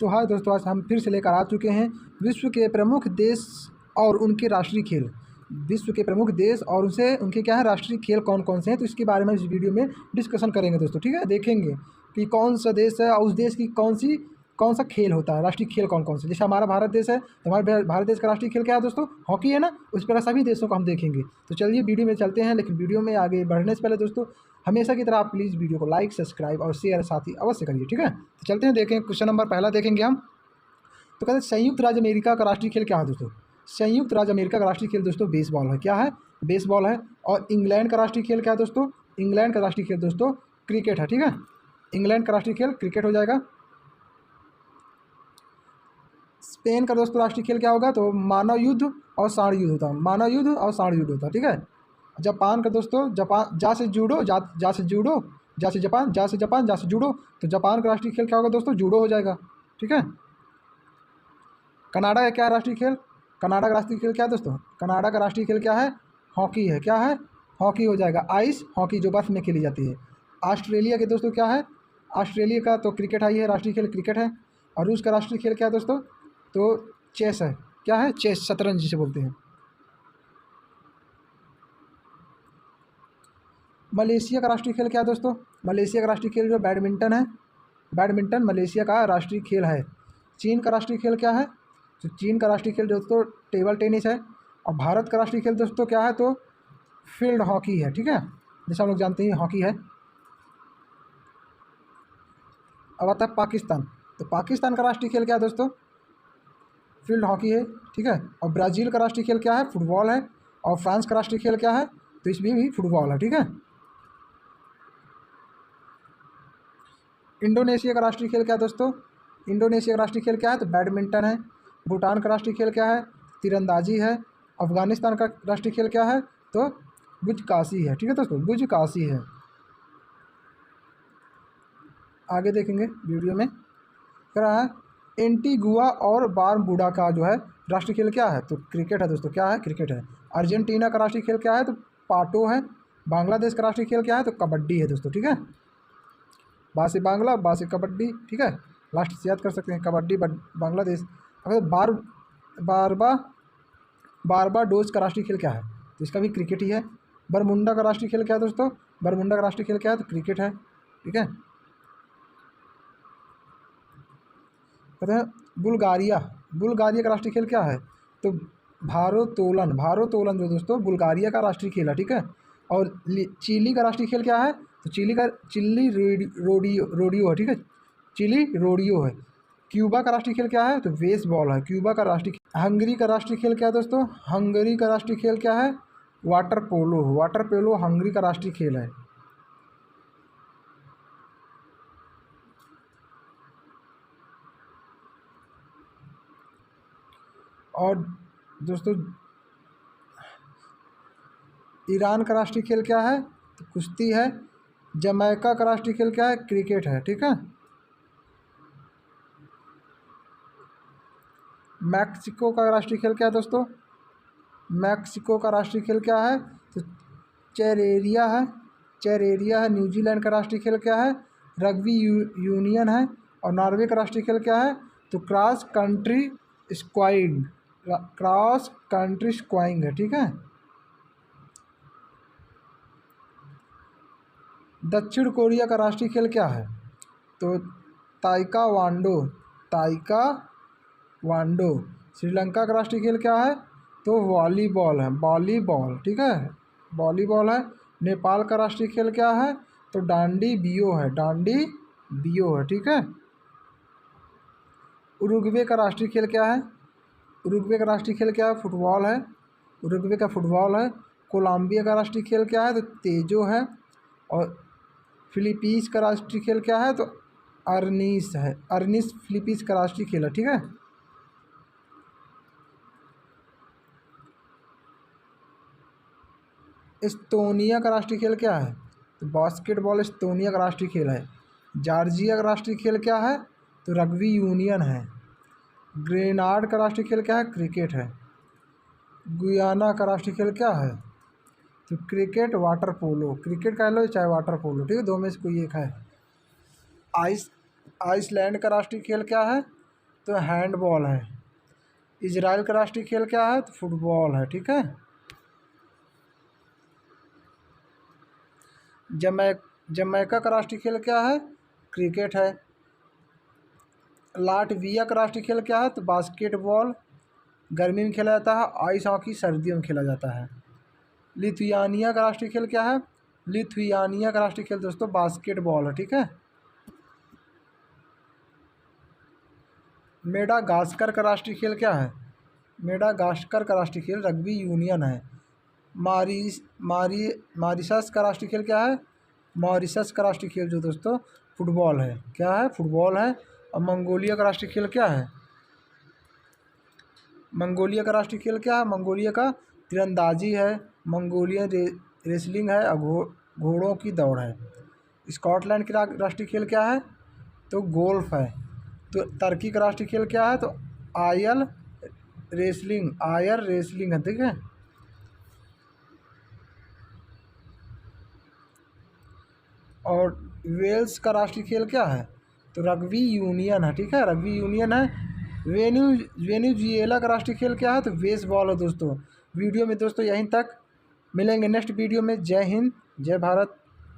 तो हाँ दोस्तों, आज हम फिर से लेकर आ चुके हैं विश्व के प्रमुख देश और उनके राष्ट्रीय खेल। विश्व के प्रमुख देश और उनके क्या है राष्ट्रीय खेल कौन कौन से हैं, तो इसके बारे में इस वीडियो में डिस्कशन करेंगे दोस्तों। ठीक है, देखेंगे कि कौन सा देश है और उस देश की कौन सा खेल होता है, राष्ट्रीय खेल कौन कौन से। जैसे हमारा भारत देश है, तो हमारे भारत देश का राष्ट्रीय खेल क्या है दोस्तों, हॉकी है ना। उस प्रकार सभी देशों को हम देखेंगे। तो चलिए वीडियो में चलते हैं, लेकिन वीडियो में आगे बढ़ने से पहले दोस्तों हमेशा की तरह आप प्लीज़ वीडियो को लाइक, सब्सक्राइब और शेयर साथ ही अवश्य करिए। ठीक है, तो चलते हैं, देखें क्वेश्चन नंबर पहला देखेंगे हम। तो कहते हैं संयुक्त राज्य अमेरिका का राष्ट्रीय खेल क्या है दोस्तों। संयुक्त राज्य अमेरिका का राष्ट्रीय खेल दोस्तों बेसबॉल है। क्या है, बेसबॉल है। और इंग्लैंड का राष्ट्रीय खेल क्या है दोस्तों, इंग्लैंड का राष्ट्रीय खेल दोस्तों क्रिकेट है। ठीक है, इंग्लैंड का राष्ट्रीय खेल क्रिकेट हो जाएगा। स्पेन का दोस्तों राष्ट्रीय खेल क्या होगा, तो मानव युद्ध और साण युद्ध होता है, मानव युद्ध और साण युद्ध होता है। ठीक है, जापान का दोस्तों जा से जूडो, जा से जूडो, जा से जापान, जा से जापान, जा से जूडो। तो जापान का राष्ट्रीय खेल क्या होगा दोस्तों, जूडो हो जाएगा। ठीक है, कनाडा का क्या राष्ट्रीय खेल, कनाडा का राष्ट्रीय खेल क्या है दोस्तों, कनाडा का राष्ट्रीय खेल क्या है, हॉकी है। क्या है, हॉकी हो जाएगा, आइस हॉकी जो बर्फ में खेली जाती है। ऑस्ट्रेलिया के दोस्तों क्या है, ऑस्ट्रेलिया का तो क्रिकेट आई है, राष्ट्रीय खेल क्रिकेट है। और रूस का राष्ट्रीय खेल क्या है दोस्तों, तो चेस है। क्या है, चेस, शतरंज जिसे बोलते हैं। मलेशिया का राष्ट्रीय खेल क्या है दोस्तों, मलेशिया का राष्ट्रीय खेल जो बैडमिंटन है, बैडमिंटन मलेशिया का राष्ट्रीय खेल है। चीन का राष्ट्रीय खेल क्या है, तो चीन का राष्ट्रीय खेल दोस्तों टेबल टेनिस है। और भारत का राष्ट्रीय खेल दोस्तों क्या है, तो फील्ड हॉकी है। ठीक है, जैसे हम लोग जानते हैं हॉकी है। अब आता है पाकिस्तान, तो पाकिस्तान का राष्ट्रीय खेल क्या है दोस्तों, फील्ड हॉकी है। ठीक है, और ब्राज़ील का राष्ट्रीय खेल क्या है, फुटबॉल है। और फ्रांस का राष्ट्रीय खेल क्या है, तो इसमें भी फुटबॉल है। ठीक है, इंडोनेशिया का राष्ट्रीय खेल क्या है दोस्तों, इंडोनेशिया का राष्ट्रीय खेल क्या है, तो बैडमिंटन है। भूटान का राष्ट्रीय खेल क्या है, तीरंदाजी है। अफगानिस्तान का राष्ट्रीय खेल क्या है, तो बुजकाशी है। ठीक है दोस्तों, बुजकाशी है। आगे देखेंगे वीडियो में क्या है, एंटीगुआ और बारबुडा का जो है राष्ट्रीय खेल क्या है, तो क्रिकेट है दोस्तों। क्या है, क्रिकेट है। अर्जेंटीना का राष्ट्रीय खेल क्या है, तो पाटो है। बांग्लादेश का राष्ट्रीय खेल क्या है, तो कबड्डी है दोस्तों। ठीक है, बासी बांग्ला, बासी कबड्डी। ठीक है, लास्ट से याद कर सकते हैं, कबड्डी बांग्लादेश। अगर बारबाडोस का राष्ट्रीय खेल क्या है, तो इसका भी क्रिकेट ही है। बरमुंडा का राष्ट्रीय खेल क्या है दोस्तों, बरमुंडा का राष्ट्रीय खेल क्या है, तो क्रिकेट है। ठीक है, कहते हैं बुल्गारिया, बुल्गारिया का राष्ट्रीय खेल क्या है, तो भारोत्तोलन, भारोत्तोलन जो दोस्तों बुल्गारिया का राष्ट्रीय खेल है। ठीक है, और चिली का राष्ट्रीय खेल क्या है, तो चिली रोडियो है। ठीक है, चिली रोडियो है। क्यूबा का राष्ट्रीय खेल क्या है, तो बेसबॉल है, क्यूबा का राष्ट्रीय खेल। हंगरी का राष्ट्रीय खेल क्या है दोस्तों, हंगरी का राष्ट्रीय खेल क्या है, water polo, water polo Hungary का राष्ट्रीय खेल है। और दोस्तों ईरान का राष्ट्रीय खेल क्या है, तो कुश्ती है। जमैका का राष्ट्रीय खेल क्या है, क्रिकेट है। ठीक है, मैक्सिको का राष्ट्रीय खेल क्या है दोस्तों, मैक्सिको का राष्ट्रीय खेल क्या है, तो चेरेरिया है, चेरेरिया है। न्यूजीलैंड का राष्ट्रीय खेल क्या है, रग्बी यूनियन है। और नॉर्वे का राष्ट्रीय खेल क्या है, तो क्रॉस कंट्री स्क्वाइंग, क्रॉस कंट्री स्क्वाइंग है। ठीक है, दक्षिण कोरिया का राष्ट्रीय खेल क्या है, तो ताइक्वांडो, ताइक्वांडो। श्रीलंका का राष्ट्रीय खेल क्या है, तो वॉलीबॉल है, वॉलीबॉल। ठीक है, वॉलीबॉल है। नेपाल का राष्ट्रीय खेल क्या है, तो डांडी बियो है, डांडी बियो है। ठीक है, उरुग्वे का राष्ट्रीय खेल क्या है, उरुग्वे का राष्ट्रीय खेल क्या है, फुटबॉल है, उरुग्वे का फुटबॉल है। कोलंबिया का राष्ट्रीय खेल क्या है, तो तेजो है। और फिलीपींस का राष्ट्रीय खेल क्या है, तो अर्निस है, अर्निस फिलीपींस का राष्ट्रीय खेल है। ठीक है, एस्तोनिया का राष्ट्रीय खेल क्या है, तो बास्केटबॉल एस्तोनिया का राष्ट्रीय खेल है। जॉर्जिया का राष्ट्रीय खेल क्या है, तो रग्बी यूनियन है। ग्रेनाड का राष्ट्रीय खेल क्या है, क्रिकेट है। गुयाना का राष्ट्रीय खेल क्या है, तो क्रिकेट, वाटर पोलो, क्रिकेट कह लो चाहे वाटर पोलो। ठीक है, दो में से कोई एक है। आइसलैंड का राष्ट्रीय खेल क्या है, तो हैंडबॉल है। इजराइल का राष्ट्रीय खेल क्या है? तो फुटबॉल है। ठीक है। जमैका का राष्ट्रीय खेल क्या है? क्रिकेट है। लाटविया का राष्ट्रीय खेल क्या है? तो बास्केटबॉल, गर्मी में खेला जाता है। आइस हॉकी सर्दियों में खेला जाता है। लिथुआनिया का राष्ट्रीय खेल क्या है? लिथुआनिया का राष्ट्रीय खेल दोस्तों बास्केटबॉल है। ठीक है। मेडागास्कर का राष्ट्रीय खेल क्या है? मेडागास्कर का राष्ट्रीय खेल रग्बी यूनियन है। मॉरिशस का राष्ट्रीय खेल क्या है? मॉरिशस का राष्ट्रीय खेल जो दोस्तों फुटबॉल है। क्या है? फुटबॉल है। और मंगोलिया का राष्ट्रीय खेल क्या है? मंगोलिया का राष्ट्रीय खेल क्या है? मंगोलिया का तीरंदाजी है। मंगोलियन रेसलिंग है और घोड़ों की दौड़ है। स्कॉटलैंड का राष्ट्रीय खेल क्या है? तो गोल्फ है। तो तुर्की का राष्ट्रीय खेल क्या है? तो आयर रेसलिंग है। ठीक है। और वेल्स का राष्ट्रीय खेल क्या है? तो रग्बी यूनियन है। ठीक है। रग्बी यूनियन है। वेनेजुएला का राष्ट्रीय खेल क्या है? तो बेसबॉल है दोस्तों। वीडियो में दोस्तों यहीं तक, मिलेंगे नेक्स्ट वीडियो में। जय हिंद, जय भारत।